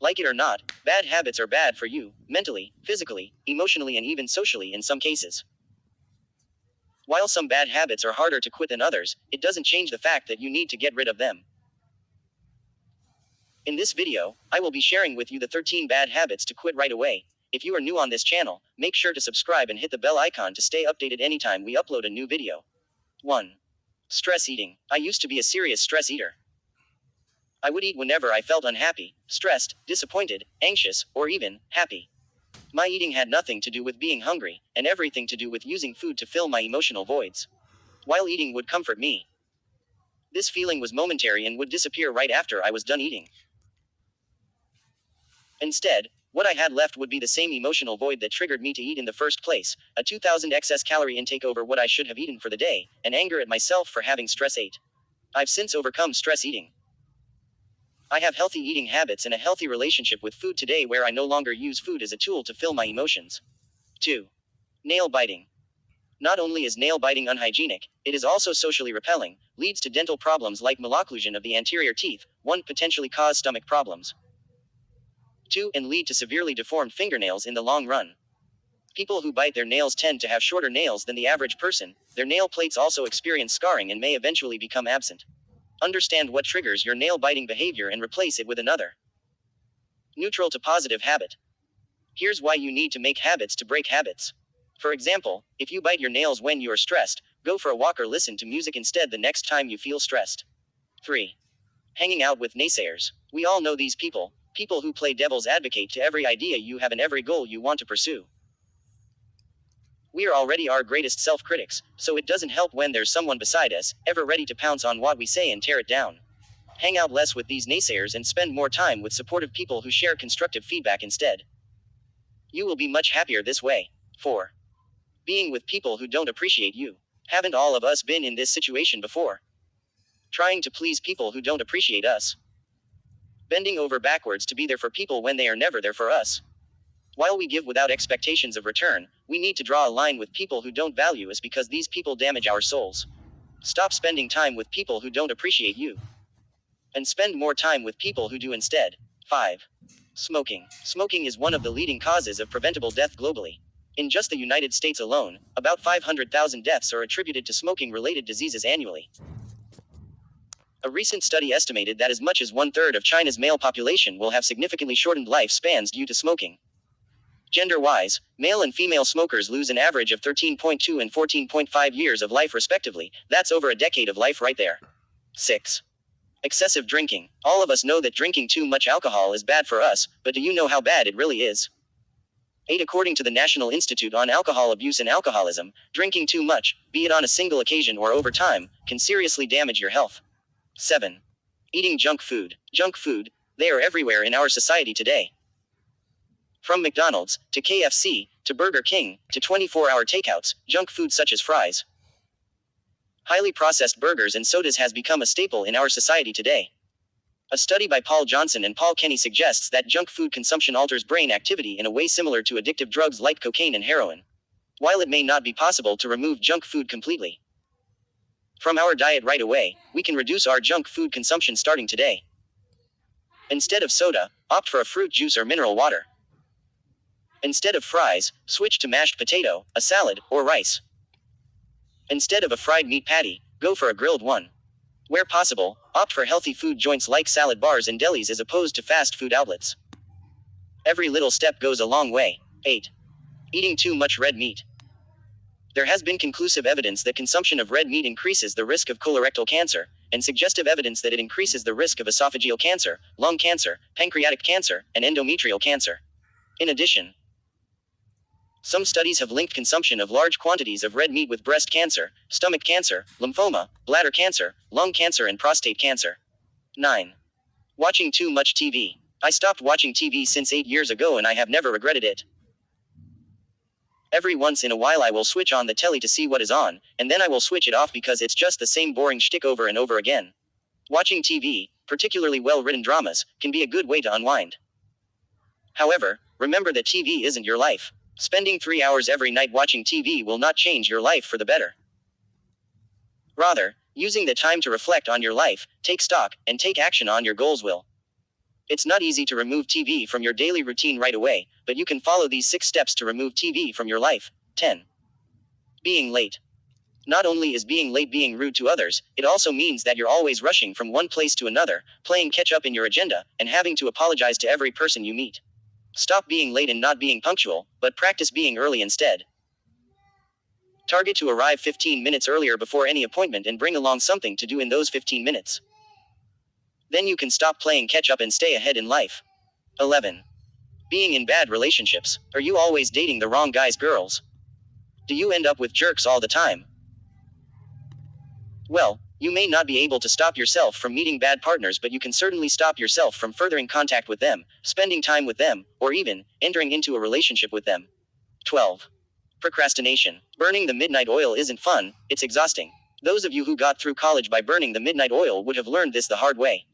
Like it or not, bad habits are bad for you, mentally, physically, emotionally, and even socially in some cases. While some bad habits are harder to quit than others, it doesn't change the fact that you need to get rid of them. In this video, I will be sharing with you the 13 bad habits to quit right away. If you are new on this channel, make sure to subscribe and hit the bell icon to stay updated anytime we upload a new video. 1. Stress eating. I used to be a serious stress eater. I would eat whenever I felt unhappy, stressed, disappointed, anxious, or even happy. My eating had nothing to do with being hungry, and everything to do with using food to fill my emotional voids. While eating would comfort me, this feeling was momentary and would disappear right after I was done eating. Instead, what I had left would be the same emotional void that triggered me to eat in the first place, a 2000 excess calorie intake over what I should have eaten for the day, and anger at myself for having stress ate. I've since overcome stress eating. I have healthy eating habits and a healthy relationship with food today where I no longer use food as a tool to fill my emotions. 2. Nail biting. Not only is nail biting unhygienic, it is also socially repelling, leads to dental problems like malocclusion of the anterior teeth, 1. Potentially cause stomach problems. 2. And lead to severely deformed fingernails in the long run. People who bite their nails tend to have shorter nails than the average person, their nail plates also experience scarring and may eventually become absent. Understand what triggers your nail biting behavior and replace it with another neutral to positive habit. Here's why you need to make habits to break habits. For example, if you bite your nails when you're stressed, go for a walk or listen to music instead the next time you feel stressed. 3. Hanging out with naysayers. We all know these people who play devil's advocate to every idea you have and every goal you want to pursue. We are already our greatest self-critics, so it doesn't help when there's someone beside us, ever ready to pounce on what we say and tear it down. Hang out less with these naysayers and spend more time with supportive people who share constructive feedback instead. You will be much happier this way. 4. Being with people who don't appreciate you. Haven't all of us been in this situation before? Trying to please people who don't appreciate us. Bending over backwards to be there for people when they are never there for us. While we give without expectations of return, we need to draw a line with people who don't value us because these people damage our souls. Stop spending time with people who don't appreciate you, and spend more time with people who do instead. 5. Smoking. Smoking is one of the leading causes of preventable death globally. In just the United States alone, about 500,000 deaths are attributed to smoking-related diseases annually. A recent study estimated that as much as 1/3 of China's male population will have significantly shortened lifespans due to smoking. Gender-wise, male and female smokers lose an average of 13.2 and 14.5 years of life respectively. That's over a decade of life right there. 6. Excessive drinking. All of us know that drinking too much alcohol is bad for us, but do you know how bad it really is? 8. According to the National Institute on Alcohol Abuse and Alcoholism, drinking too much, be it on a single occasion or over time, can seriously damage your health. 7. Eating junk food. Junk food, they are everywhere in our society today. From McDonald's, to KFC, to Burger King, to 24-hour takeouts, junk food such as fries, highly processed burgers and sodas has become a staple in our society today. A study by Paul Johnson and Paul Kenny suggests that junk food consumption alters brain activity in a way similar to addictive drugs like cocaine and heroin. While it may not be possible to remove junk food completely from our diet right away, we can reduce our junk food consumption starting today. Instead of soda, opt for a fruit juice or mineral water. Instead of fries, switch to mashed potato, a salad, or rice. Instead of a fried meat patty, go for a grilled one. Where possible, opt for healthy food joints like salad bars and delis as opposed to fast food outlets. Every little step goes a long way. 8. Eating too much red meat. There has been conclusive evidence that consumption of red meat increases the risk of colorectal cancer, and suggestive evidence that it increases the risk of esophageal cancer, lung cancer, pancreatic cancer, and endometrial cancer. In addition, some studies have linked consumption of large quantities of red meat with breast cancer, stomach cancer, lymphoma, bladder cancer, lung cancer, and prostate cancer. 9. Watching too much TV. I stopped watching TV since 8 years ago and I have never regretted it. Every once in a while I will switch on the telly to see what is on, and then I will switch it off because it's just the same boring shtick over and over again. Watching TV, particularly well-written dramas, can be a good way to unwind. However, remember that TV isn't your life. Spending 3 hours every night watching TV will not change your life for the better. Rather, using the time to reflect on your life, take stock, and take action on your goals will. It's not easy to remove TV from your daily routine right away, but you can follow these 6 steps to remove TV from your life. 10. Being late. Not only is being late being rude to others, it also means that you're always rushing from one place to another, playing catch up in your agenda, and having to apologize to every person you meet. Stop being late and not being punctual, but practice being early instead. Target to arrive 15 minutes earlier before any appointment and bring along something to do in those 15 minutes. Then you can stop playing catch up and stay ahead in life. 11. Being in bad relationships. Are you always dating the wrong guys, girls? Do you end up with jerks all the time? Well, you may not be able to stop yourself from meeting bad partners, but you can certainly stop yourself from furthering contact with them, spending time with them, or even entering into a relationship with them. 12. Procrastination. Burning the midnight oil isn't fun, it's exhausting. Those of you who got through college by burning the midnight oil would have learned this the hard way.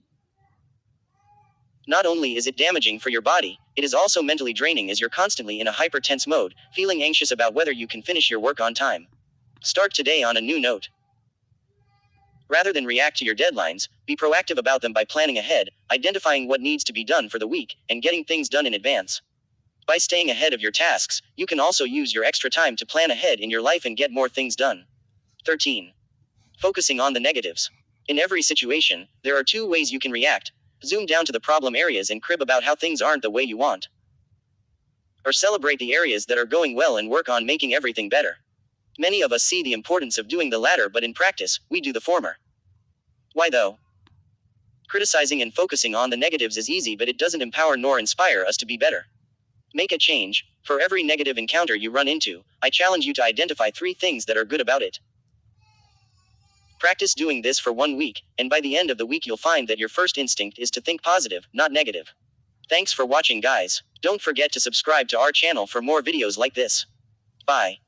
Not only is it damaging for your body, it is also mentally draining as you're constantly in a hyper-tense mode, feeling anxious about whether you can finish your work on time. Start today on a new note. Rather than react to your deadlines, be proactive about them by planning ahead, identifying what needs to be done for the week, and getting things done in advance. By staying ahead of your tasks, you can also use your extra time to plan ahead in your life and get more things done. 13. Focusing on the negatives. In every situation, there are 2 ways you can react. Zoom down to the problem areas and crib about how things aren't the way you want. Or celebrate the areas that are going well and work on making everything better. Many of us see the importance of doing the latter, but in practice, we do the former. Why though? Criticizing and focusing on the negatives is easy, but it doesn't empower nor inspire us to be better. Make a change. For every negative encounter you run into, I challenge you to identify 3 things that are good about it. Practice doing this for 1 week, and by the end of the week you'll find that your first instinct is to think positive, not negative. Thanks for watching, guys. Don't forget to subscribe to our channel for more videos like this. Bye.